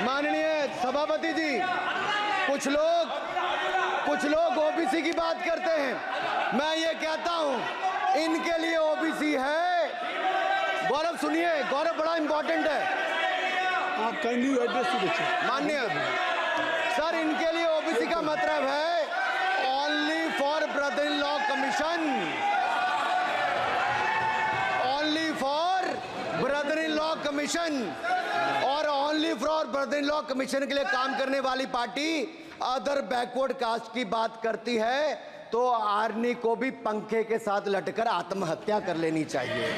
माननीय सभापति जी, कुछ लोग ओबीसी की बात करते हैं। मैं ये कहता हूं, इनके लिए ओबीसी है। गौरव सुनिए, गौरव बड़ा इंपॉर्टेंट है। आप kindly address to the chair. माननीय सर, इनके लिए ओबीसी का मतलब है only for brother in law commission, only for brother in law commission. और only for brother in law commission के लिए काम करने वाली पार्टी अदर बैकवर्ड कास्ट की बात करती है तो आर्मी को भी पंखे के साथ लटकर आत्महत्या कर लेनी चाहिए।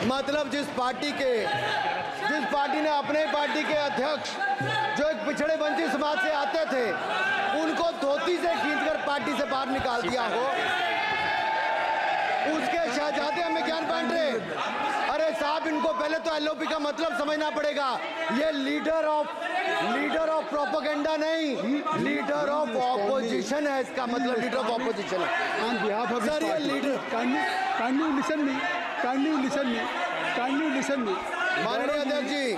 मतलब जिस पार्टी ने अपने पार्टी के अध्यक्ष जो एक पिछड़े वंचित समाज से आते थे, उनको धोती से खींचकर पार्टी से बाहर निकाल दिया हो, उसके शहजादे हमें ज्ञान बांट रहे। अरे साहब, इनको पहले तो एलओपी का मतलब समझना पड़ेगा। ये लीडर ऑफ प्रोपेगेंडा नहीं, लीडर ऑफ ऑपोजिशन है। इसका मतलब लीडर ऑफ ऑपोजिशन है। सर, ये लीडर काइंडली लिसन मी। माननीय अध्यक्ष जी,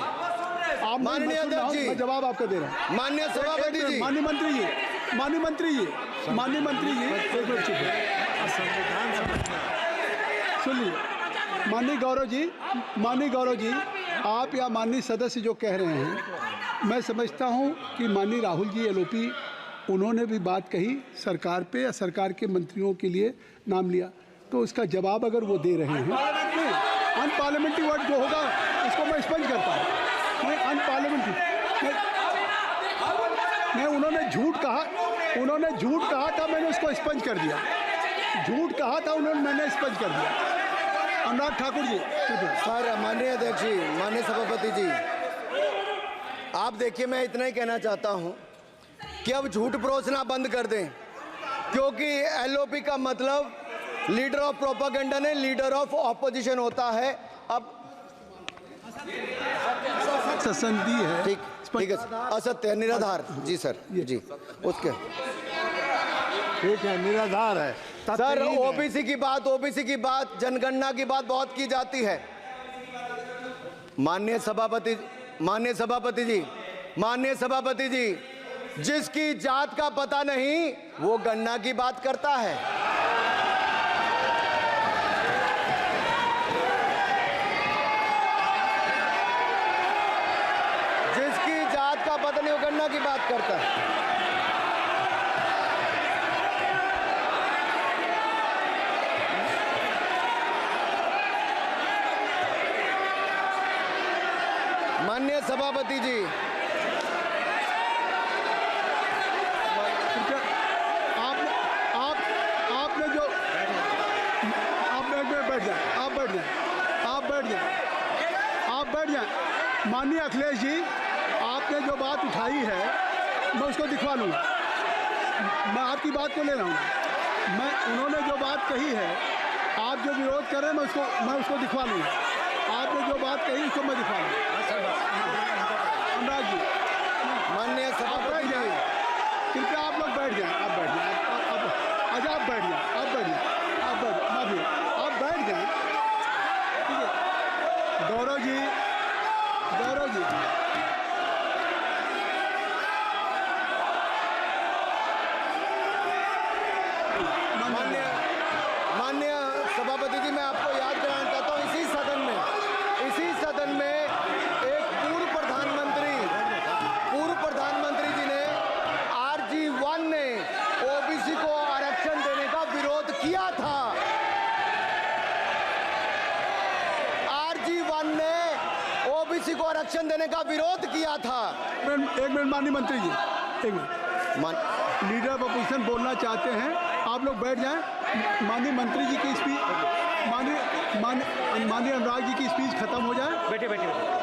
माननीय अध्यक्ष जी, मैं जवाब आपको दे रहा हूँ। माननीय सभापति जी, माननीय मंत्री जी, एक मिनट चुप है। सुनिए, माननीय गौरव जी, आप या माननीय सदस्य जो कह रहे हैं, मैं समझता हूं कि माननीय राहुल जी एलओपी, उन्होंने भी बात कही सरकार पे या सरकार के मंत्रियों के लिए नाम लिया, तो उसका जवाब अगर वो दे रहे हैं, अनपार्लियामेंट्री वर्ड जो होगा उसको मैं स्पंज करता हूँ। मैं अनपार्लियामेंट्री मैं उन्होंने झूठ कहा था, मैंने उसको स्पंज कर दिया। झूठ कहा था उन्होंने, मैंने स्पंज कर दिया। अनुराग ठाकुर जी। सर, माननीय अध्यक्ष जी, माननीय सभापति जी, आप देखिए, मैं इतना ही कहना चाहता हूं कि अब झूठ परोसना बंद कर दें, क्योंकि एलओपी का मतलब लीडर ऑफ प्रोपेगेंडा नहीं, लीडर ऑफ ऑपोजिशन होता है। अब संधि है, ठीक है, असत्य निराधार। जी सर, जी उसके ठीक है, निराधार है सर। ओबीसी की बात, जनगणना की बात बहुत की जाती है। माननीय सभापति जी, जिसकी जात का पता नहीं वो गणना की बात करता है। जिसकी जात का पता नहीं वो गणना की बात करता है। माननीय सभापति जी, आपने जो आप बैठ जाए। माननीय अखिलेश जी, आपने जो बात उठाई है मैं उसको दिखवा लूँगा। मैं आपकी बात को ले रहा हूँ। उन्होंने जो बात कही है, आप जो विरोध कर रहे हैं, मैं उसको दिखवा लूँगा। आपने जो बात कही उसको मैं दिखवा लूँगा। अनुराग जी, माननीय सभापति जी, कृपया आप लोग बैठ जाएं। आप बैठ जाएं। अच्छा, आप बैठ जाएं। ठीक है। गौरव जी, माननीय सभापति जी, मैं आपको याद कराना चाहता हूँ, इसी सदन में एक पूर्व प्रधानमंत्री जी ने RG1 ने ओबीसी को आरक्षण देने का विरोध किया था। RG1 ने ओबीसी को आरक्षण देने का विरोध किया था। एक मिनट माननीय मंत्री जी, एक मिनट। लीडर ऑफ अपोजिशन बोलना चाहते हैं, आप लोग बैठ जाएं। माननीय मंत्री जी की स्पीच, माननीय अनुराग जी की स्पीच खत्म हो जाए। बैठे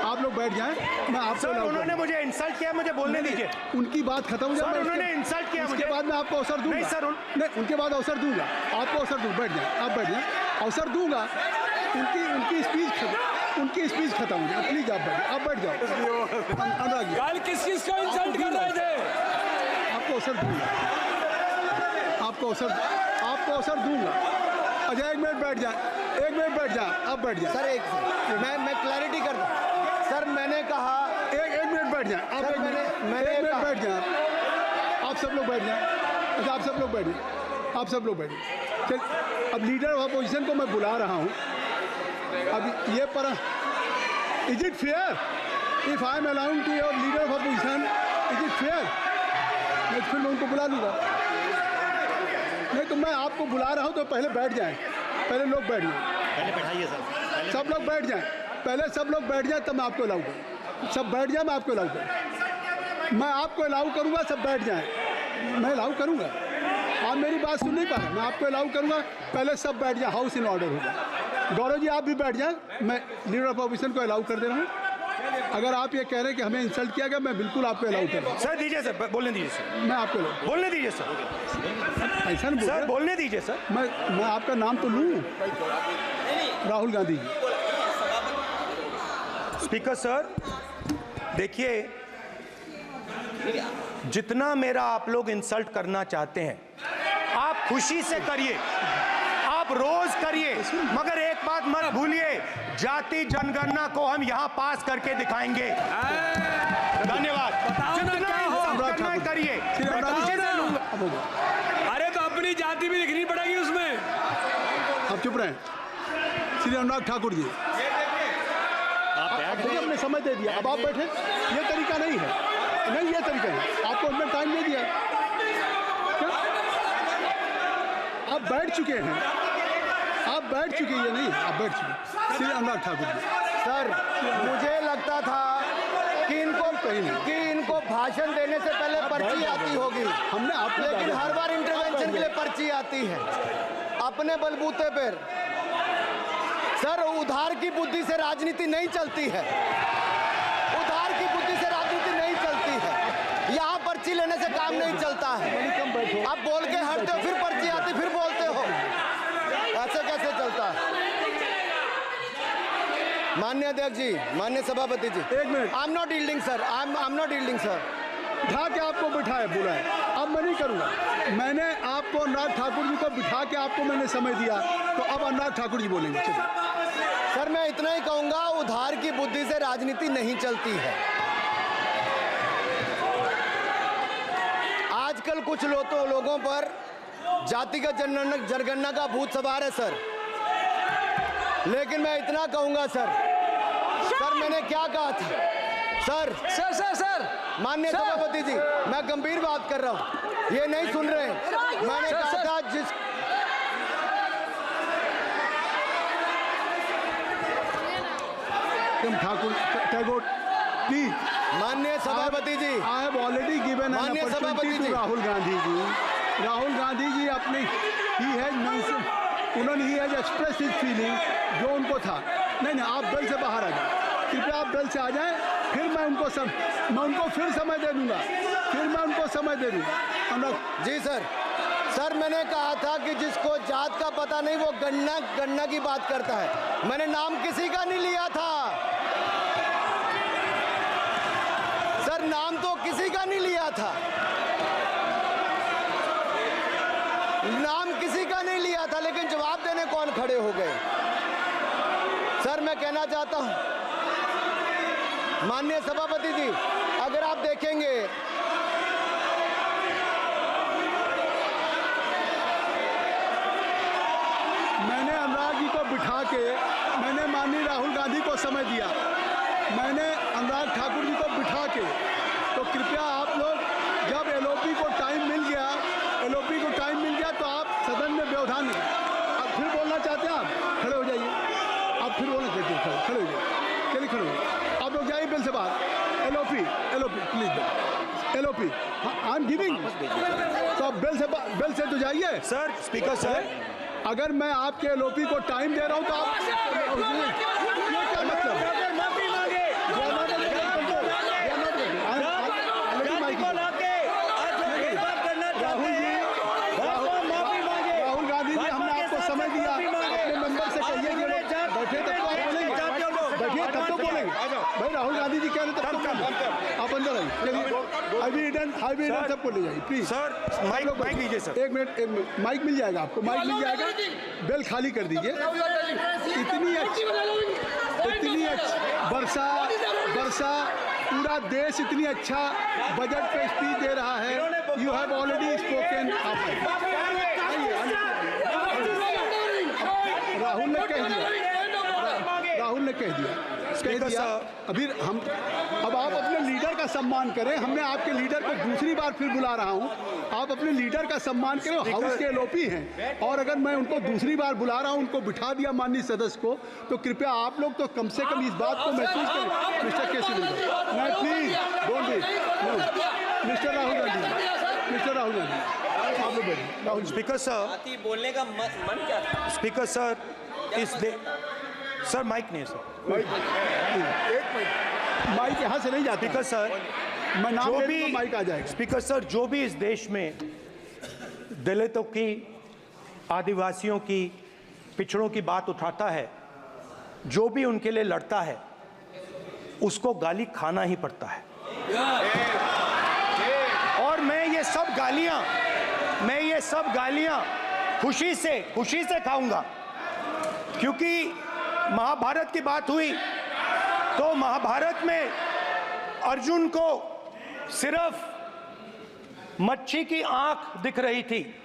आप लोग बैठ जाएं। मैं आपसे उन्होंने मुझे इंसल्ट किया, मुझे बोलने दीजिए। उनकी बात खत्म हो जाए। उन्होंने इंसल्ट किया, उसके बाद मैं आपको अवसर दूंगा। नहीं सर, नहीं, उनके बाद अवसर दूंगा। आपको अवसर दूंगा। बैठ जाएं, आप बैठ जाएं, अवसर दूंगा। उनकी स्पीच खत्म हो जाए। प्लीज आप बैठ जाओ। अनुराग जी, कल किस को इंसल्ट कर रहे थे? आपको अवसर दूंगा। अवसर दूंगा। अच्छा, एक मिनट बैठ जाए। आप बैठ जाए। सर, मैं क्लैरिटी कर दूं। सर, मैंने कहा एक मिनट बैठ जाएं। आप सर, एक मिनट मैंने एक मिनट बैठ जाएं। आप सब लोग बैठ जाएं। अच्छा, आप सब लोग बैठ जाएं। आप सब लोग बैठ जाएं। चल, अब लीडर ऑफ अपोजिशन को मैं बुला रहा हूँ। अब ये पर is it fair if I am allowing to your leader of opposition, is it fair? मैं फिर मैं उनको बुला लूँगा। नहीं तो मैं आपको बुला रहा हूँ तो पहले बैठ जाएं। पहले लोग बैठ जाएं। पहले बैठाइए सर। सब लोग बैठ जाएं। पहले सब लोग बैठ जाएं तब मैं आपको अलाउ करूँ। सब बैठ जाएं, मैं आपको अलाउ करूँ। मैं आपको अलाउ करूँगा, सब बैठ जाएं। मैं अलाउ करूँगा। आप मेरी बात सुन नहीं पा रहे। मैं आपको अलाउ करूँगा, पहले सब बैठ जाएं। हाउस इन ऑर्डर होगा। गौरव जी आप भी बैठ जाएं। मैं लीडर ऑफ अपोजिशन को अलाउ कर दे रहा हूँ। अगर आप ये कह रहे हैं कि हमें इंसल्ट किया गया, मैं बिल्कुल आपको अलाउ कर रहा हूँ। सर दीजिए सर, बोलने दीजिए सर। मैं आपको अलाउ बोलने दीजिए सर। ऐसा नहीं सर बोल बोलने दीजिए सर। मैं आपका नाम तो लूँ। राहुल गांधी जी। स्पीकर सर देखिए, जितना मेरा आप लोग इंसल्ट करना चाहते हैं आप खुशी से करिए, आप रोज करिए, मगर एक बात मत भूलिए, जाति जनगणना को हम यहां पास करके दिखाएंगे। धन्यवाद। जितना इंसल्ट करना है करिए, मैं खुशी से लूंगा। अरे तो अपनी जाति भी लिखनी पड़ेगी उसमें। आप चुप रहें। श्री अनुराग ठाकुर जी, देखिए हमने समय दे दिया, अब आप बैठे। ये तरीका नहीं है, नहीं ये तरीका है। आपको हमने टाइम दे दिया। क्या आप बैठ चुके हैं? आप बैठ चुके हैं? नहीं, आप बैठ चुके। श्री अनुराग ठाकुर जी। सर, मुझे लगता था कि इनको भाषण देने से पहले पर्ची आती होगी। हमने आपको लेकिन हर बार इंटरवेंशन के लिए पर्ची आती है अपने बलबूते पर। सर, उधार की बुद्धि से राजनीति नहीं चलती है। उधार की बुद्धि से राजनीति नहीं चलती है। यहाँ पर्ची लेने से काम नहीं चलता है। आप बोल के हटते हो, फिर पर्ची आती, फिर बोलते हो। ऐसे कैसे चलता है? माननीय अध्यक्ष जी, माननीय सभापति जी, एक minute. I am not yielding sir, I am not yielding sir. बिठा के आपको बिठाए बुलाए, अब मैं नहीं करूँगा। मैंने आपको अनुराग ठाकुर जी को बिठा के आपको मैंने समय दिया, तो अब अनुराग ठाकुर जी बोलेंगे। चलिए सर, मैं इतना ही कहूंगा, उधार की बुद्धि से राजनीति नहीं चलती है। आजकल कुछ लोगों पर जातिगत जनगणना का भूत सवार है सर। लेकिन मैं इतना कहूंगा सर, मैंने क्या कहा था सर? सर माननीय सभापति जी, मैं गंभीर बात कर रहा हूं, ये नहीं सुन रहे। मैंने कहा था ठाकुर टैगोर प्लीज। माननीय सभापति ji, I have already given an opportunity to Rahul Gandhi ji. Rahul Gandhi ji अपनी ही हैज एक्सप्रेस हिज फीलिंग जो उनको था। नहीं, आप बेल से बाहर आ जाए, कृपया आप बेल से आ जाएं। फिर मैं उनको फिर समय दे दूंगा। जी सर, मैंने कहा था कि जिसको जात का पता नहीं वो गणना की बात करता है। मैंने नाम किसी का नहीं लिया था सर, नाम तो किसी का नहीं लिया था, नाम किसी का नहीं लिया था, लेकिन जवाब देने कौन खड़े हो गए? सर, मैं कहना चाहता हूं माननीय सभापति जी, अगर आप देखेंगे मैंने अनुराग जी को बिठा के मैंने माननीय राहुल गांधी को समय दिया। मैंने अनुराग ठाकुर जी को बिठा के, तो कृपया आप लोग जब एलओपी को टाइम मिल गया तो आप सदन में व्यवधान अब फिर बोलना चाहते हैं, आप खड़े हो जाइए। आप फिर बोलना चाहते हैं, खड़े हो जाइए। चलिए खड़े हो, आप लोग जाइए बिल से बाहर। LOP please, LOP I am giving, तो आप बिल से तो जाइए। सर स्पीकर सर, अगर मैं आपके एलओपी को टाइम दे रहा हूं तो आप ये क्या मतलब? राहुल गांधी जी, हमने आपको समय दिया, अपने मेंबर से कहिए कि बैठे तब तो आप बोलेंगे, बैठिए तब तो बोलेंगे। भाई राहुल गांधी जी कह रहे तब तो आप अंदर आइए। अभी सबको ले जाइए प्लीज। सर माइक लीजिए सर। एक मिनट, माइक मिल जाएगा आपको, माइक मिल जाएगा। बेल खाली कर दीजिए। इतनी अच्छी वर्षा पूरा देश इतनी अच्छा बजट पे स्पीच दे रहा है। You have already spoken. Rahul ने कह दिया, राहुल ने कह दिया। अभी हम अब आप अपने लीडर का सम्मान करें। हमने आपके लीडर को दूसरी बार फिर बुला रहा हूं, आप अपने लीडर का सम्मान करें। हाउस के एलओपी हैं और अगर मैं उनको दूसरी बार बुला रहा हूं, उनको बिठा दिया माननीय सदस्य को, तो कृपया आप लोग तो कम से कम इस बात को महसूस करें। मिस्टर केसी नहीं, please don't be mister Rahul Gandhi, mister Rahul Gandhi आप लोग बैठिए। राहुल स्पीकर सर, बोलने का मन क्या था? स्पीकर सर, इस सर माइक नहीं सर, माइक यहाँ से नहीं जाता। स्पीकर सर, मैं नाम जो ले भी लूंगा, माइक आ जाएगा। स्पीकर सर, जो भी इस देश में दलितों की, आदिवासियों की, पिछड़ों की बात उठाता है, जो भी उनके लिए लड़ता है, उसको गाली खाना ही पड़ता है। और मैं ये सब गालियां खुशी से खाऊंगा, क्योंकि महाभारत की बात हुई तो महाभारत में अर्जुन को सिर्फ मच्छी की आंख दिख रही थी,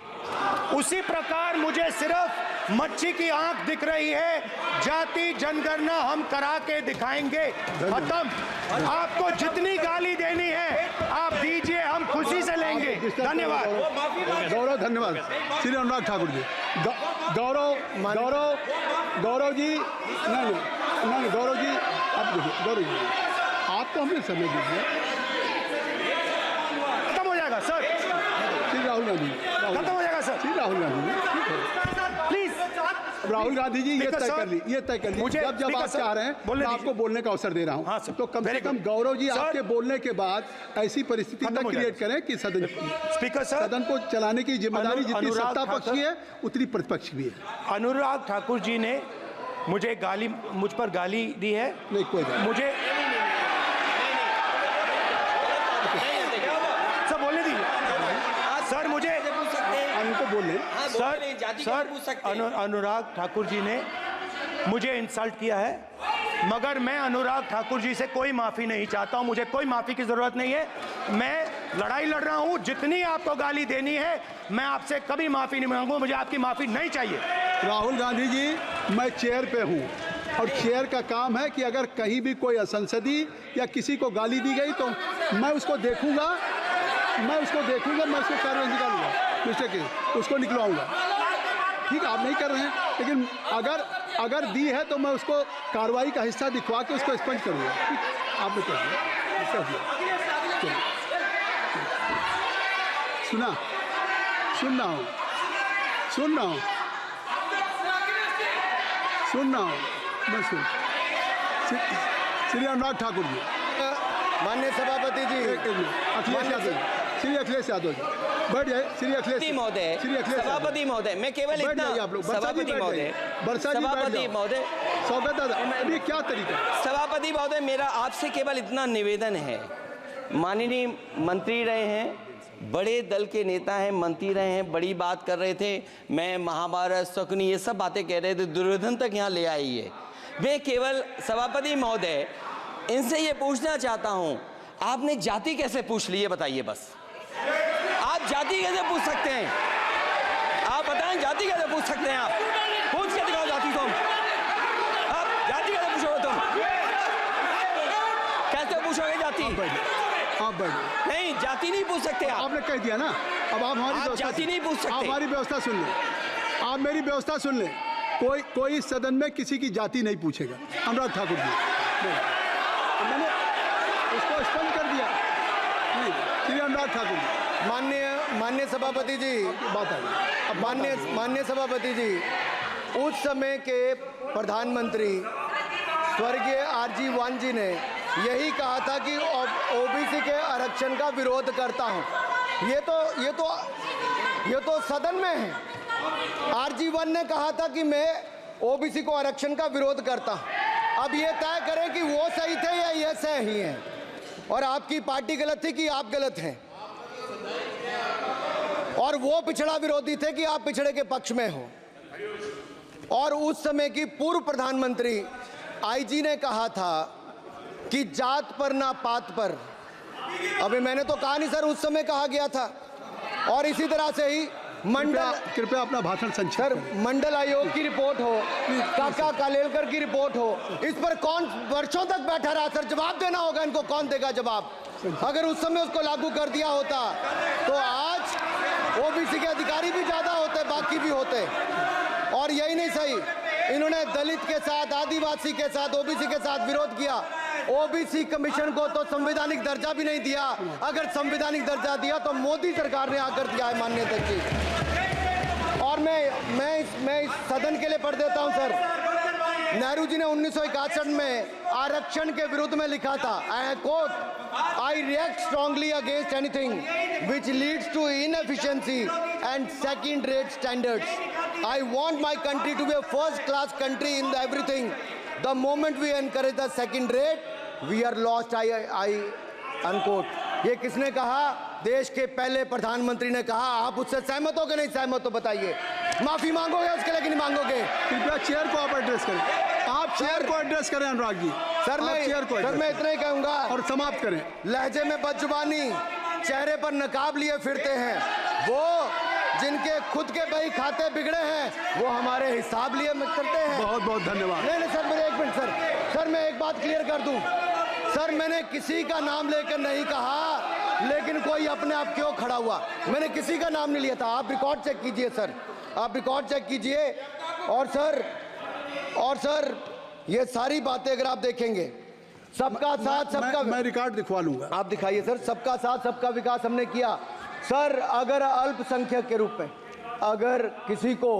उसी प्रकार मुझे सिर्फ मच्छी की आंख दिख रही है। जाति जनगणना हम करा के दिखाएंगे, खत्म। आपको जितनी गाली देनी है आप दीजिए, हम खुशी से लेंगे। धन्यवाद। गौरव, धन्यवाद। श्री अनुराग ठाकुर जी। गौरव जी, नहीं गौरव जी, आप देखिए। गौरव जी, आपको हमने समय दीजिए, खत्म हो जाएगा सर। श्री राहुल गांधी, खत्म हो जाएगा सर। श्री राहुल गांधी प्लीज राहुल गांधी जी, ये तय कर ली, ये तय कर ली। मुझे जब आप चाह रहे हैं, मैं आपको बोलने का अवसर दे रहा हूं। हाँ सर, तो कम से कम गौरव जी, आपके बोलने के बाद ऐसी परिस्थिति न क्रिएट करें कि स्पीकर सर, सदन को चलाने की जिम्मेदारी जितनी सत्ता पक्ष की है उतनी प्रतिपक्ष भी है। अनुराग ठाकुर जी ने मुझ पर गाली दी है। नहीं, कोई बात नहीं। मुझे सब बोलने दीजिए सर। मुझे उनको बोलने सर, अनुराग ठाकुर जी ने मुझे इंसल्ट किया है, मगर मैं अनुराग ठाकुर जी से कोई माफ़ी नहीं चाहता हूं। मुझे कोई माफ़ी की ज़रूरत नहीं है। मैं लड़ाई लड़ रहा हूं। जितनी आपको गाली देनी है, मैं आपसे कभी माफ़ी नहीं मांगूंगा। मुझे आपकी माफ़ी नहीं चाहिए। राहुल गांधी जी, मैं चेयर पे हूँ और चेयर का काम है कि अगर कहीं भी कोई असंसदीय या किसी को गाली दी गई तो मैं उसको देखूंगा, मैं उसको कार्रवाई निकालूंगा, मिस्टर के उसको निकलवाऊंगा। ठीक है, आप नहीं कर रहे हैं, लेकिन अगर दी है तो मैं उसको कार्रवाई का हिस्सा दिखवा के उसको स्पंज करूंगा। आपने कह दिया। सुन रहा हूँ मैं श्री अनुराग ठाकुर जी, माननीय सभापति जी, अखिलेश यादव जी, श्री अखिलेश यादव जी बैठ जाए। श्री अखिलेश महोदय, सभापति महोदय, मैं केवल इतना, सभापति महोदय, सभापति महोदय, स्वागत है। अभी क्या तरीका है? सभापति महोदय, मेरा आपसे केवल इतना निवेदन है। माननीय मंत्री रहे हैं, बड़े दल के नेता हैं, मंत्री रहे हैं, बड़ी बात कर रहे थे। मैं महाभारत, शकुनी, ये सब बातें कह रहे थे, दुर्योधन तक यहाँ ले आई है। मैं केवल सभापति महोदय इनसे ये पूछना चाहता हूँ, आपने जाति कैसे पूछ ली, ये बताइए बस। आप जाति कैसे पूछ सकते हैं? आप बताएं, जाति कैसे पूछ सकते हैं? आप पूछ के दिखाओ जाति तुम। आप जाति कैसे पूछोगे तुम? कैसे पूछोगे जाति? आप बैठ। नहीं, जाति नहीं पूछ सकते आप। आपने कह दिया ना, अब आप हमारी जाति नहीं पूछ सकते। आप हमारी व्यवस्था सुन लें, आप मेरी व्यवस्था सुन लें। कोई सदन में किसी की जाति नहीं पूछेगा। अनुराग ठाकुर जी, मैंने उसको स्पष्ट कर दिया। नहीं, श्री अनुराग ठाकुर जी। माननीय सभापति जी, बात आ गई। माननीय सभापति जी, उस समय के प्रधानमंत्री स्वर्गीय आरजी वान जी ने यही कहा था कि ओबीसी के आरक्षण का विरोध करता हूं। ये तो सदन में है। आरजी वन ने कहा था कि मैं ओबीसी को आरक्षण का विरोध करता हूं। अब ये तय करें कि वो सही थे या ये सही हैं, और आपकी पार्टी गलत थी कि आप गलत हैं, और वो पिछड़ा विरोधी थे कि आप पिछड़े के पक्ष में हो। और उस समय की पूर्व प्रधानमंत्री आईजी ने कहा था कि जात पर ना पात पर। अभी मैंने तो कहा नहीं सर, उस समय कहा गया था। और इसी तरह से ही मंडल, कृपया अपना भाषण संक्षिप्त सर, करें। मंडल आयोग की रिपोर्ट हो, काका कालेलकर की रिपोर्ट हो, इस पर कौन वर्षों तक बैठा रहा सर? जवाब देना होगा इनको, कौन देगा जवाब? अगर उस समय उसको लागू कर दिया होता तो आज ओबीसी के अधिकारी भी ज्यादा होते, बाकी भी होते। और यही नहीं सही, इन्होंने दलित के साथ, आदिवासी के साथ, ओबीसी के साथ विरोध किया। ओबीसी कमीशन को तो संवैधानिक दर्जा भी नहीं दिया। अगर संवैधानिक दर्जा दिया तो मोदी सरकार ने आकर दिया है, माननीय अध्यक्ष जी। और मैं इस सदन के लिए पढ़ देता हूं सर। नेहरू जी ने 1961 में आरक्षण के विरुद्ध में लिखा था, I quote, I react strongly against anything which leads to inefficiency and second rate standards. I want my country to be a first class country in everything. The moment we encourage the second rate we are lost, I unquote. ये किसने कहा? देश के पहले प्रधानमंत्री ने कहा। आप उससे सहमत हो कि नहीं सहमत हो बताइए? माफी मांगोगे उसके लिए कि नहीं मांगोगे? कृपया चेयर को आप एड्रेस करें, आप चेयर को एड्रेस करें अनुराग जी। सर मैं इतना ही कहूंगा और समाप्त करें। लहजे में बदजुबानी, चेहरे पर नकाब लिए फिरते हैं वो, जिनके खुद के बही खाते बिगड़े हैं, वो हमारे हिसाब लिए करते हैं। बहुत बहुत धन्यवाद। नहीं सर, मेरे एक मिनट सर, मैं एक बात क्लियर कर दूं सर, मैंने किसी का नाम लेकर नहीं कहा, लेकिन कोई अपने आप क्यों खड़ा हुआ? मैंने किसी का नाम नहीं लिया था। आप रिकॉर्ड चेक कीजिए सर, आप रिकॉर्ड चेक कीजिए। और सर ये सारी बातें अगर आप देखेंगे, सबका साथ सबका, मैं रिकॉर्ड दिखवा लूंगा। आप दिखाइए सर। सबका साथ सबका विकास हमने किया सर। अगर अल्पसंख्यक के रूप में अगर किसी को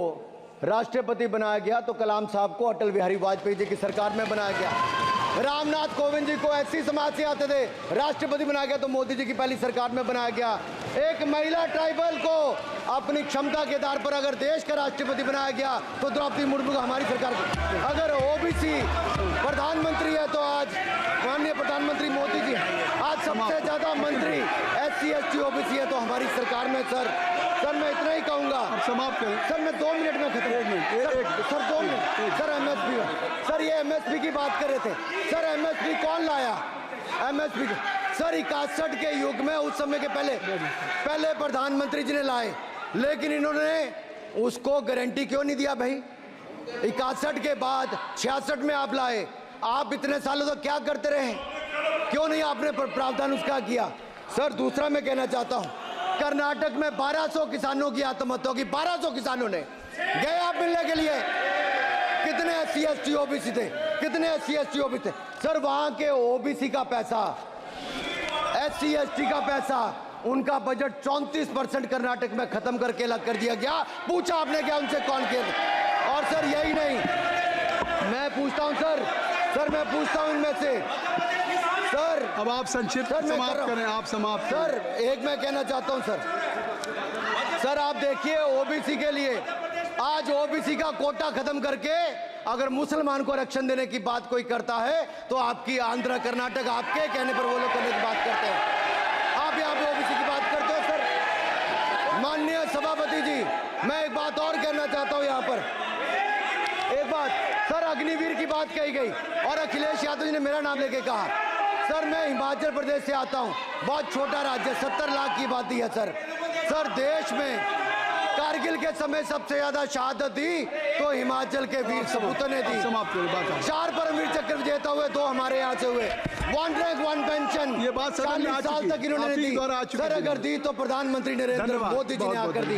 राष्ट्रपति बनाया गया तो कलाम साहब को अटल बिहारी वाजपेयी जी की सरकार में बनाया गया। रामनाथ कोविंद जी को एससी समाज से आते थे, राष्ट्रपति बनाया गया तो मोदी जी की पहली सरकार में बनाया गया। एक महिला ट्राइबल को अपनी क्षमता के आधार पर अगर देश का राष्ट्रपति बनाया गया तो द्रौपदी मुर्मू को हमारी सरकार को। अगर ओबीसी प्रधानमंत्री है तो आज माननीय प्रधानमंत्री मोदी जी। आज सबसे ज्यादा मंत्री एससी एसटी ओबीसी है तो हमारी सरकार में सर मैं इतना ही कहूंगा। समाप्त करें सर, मैं 2 मिनट में खत्म। Sir 2 minute. Sir MSP, sir ये एमएसपी की बात कर रहे थे सर। एमएसपी कौन लाया? एमएसपी सर 61 के युग में, उस समय के पहले प्रधानमंत्री जी ने लाए, लेकिन इन्होंने उसको गारंटी क्यों नहीं दिया भाई? 61 के बाद 66 में आप लाए। आप इतने सालों तक क्या करते रहे? क्यों नहीं आपने प्रावधान उसका किया? सर दूसरा मैं कहना चाहता हूं, कर्नाटक में 1200 किसानों की आत्महत्या की। 1200 किसानों ने गए आप मिलने के लिए। कितने एससी एसटी ओबीसी थे? कितने एससी एसटी ओबीसी थे? सर वहां के ओबीसी का पैसा, एससी एसटी का पैसा, उनका बजट 34% कर्नाटक में खत्म करके अलग कर दिया गया। पूछा आपने क्या उनसे? कौन किया? और सर यही नहीं, मैं पूछता हूं सर मैं पूछता हूं इनमें से सर। अब आप संक्षिप्त समाप्त करें, आप समाप्त सर एक मैं कहना चाहता हूं सर आप देखिए ओबीसी के लिए आज ओबीसी का कोटा खत्म करके अगर मुसलमान को आरक्षण देने की बात कोई करता है तो आपकी आंध्र कर्नाटक आपके कहने पर वो लोग करने की बात करते हैं। आप यहाँ पे ओबीसी की बात करते हो सर। माननीय सभापति जी, मैं एक बात और कहना चाहता हूँ यहाँ पर। एक बात सर, अग्निवीर की बात कही गई और अखिलेश यादव जी ने मेरा नाम लेके कहा। सर मैं हिमाचल प्रदेश से आता हूँ, बहुत छोटा राज्य, 70 लाख की आबादी है सर। देश में कारगिल के समय सबसे ज्यादा शहादत दी तो हिमाचल के वीर सपूतों ने दी। 4 परमवीर चक्र विजेता हुए, 2 हमारे यहाँ से हुए। 1 रैंक 1 पेंशन, ये बात 40 साल तक इन्होंने दी। सर अगर दी तो प्रधानमंत्री नरेंद्र मोदी जी ने आकर दी।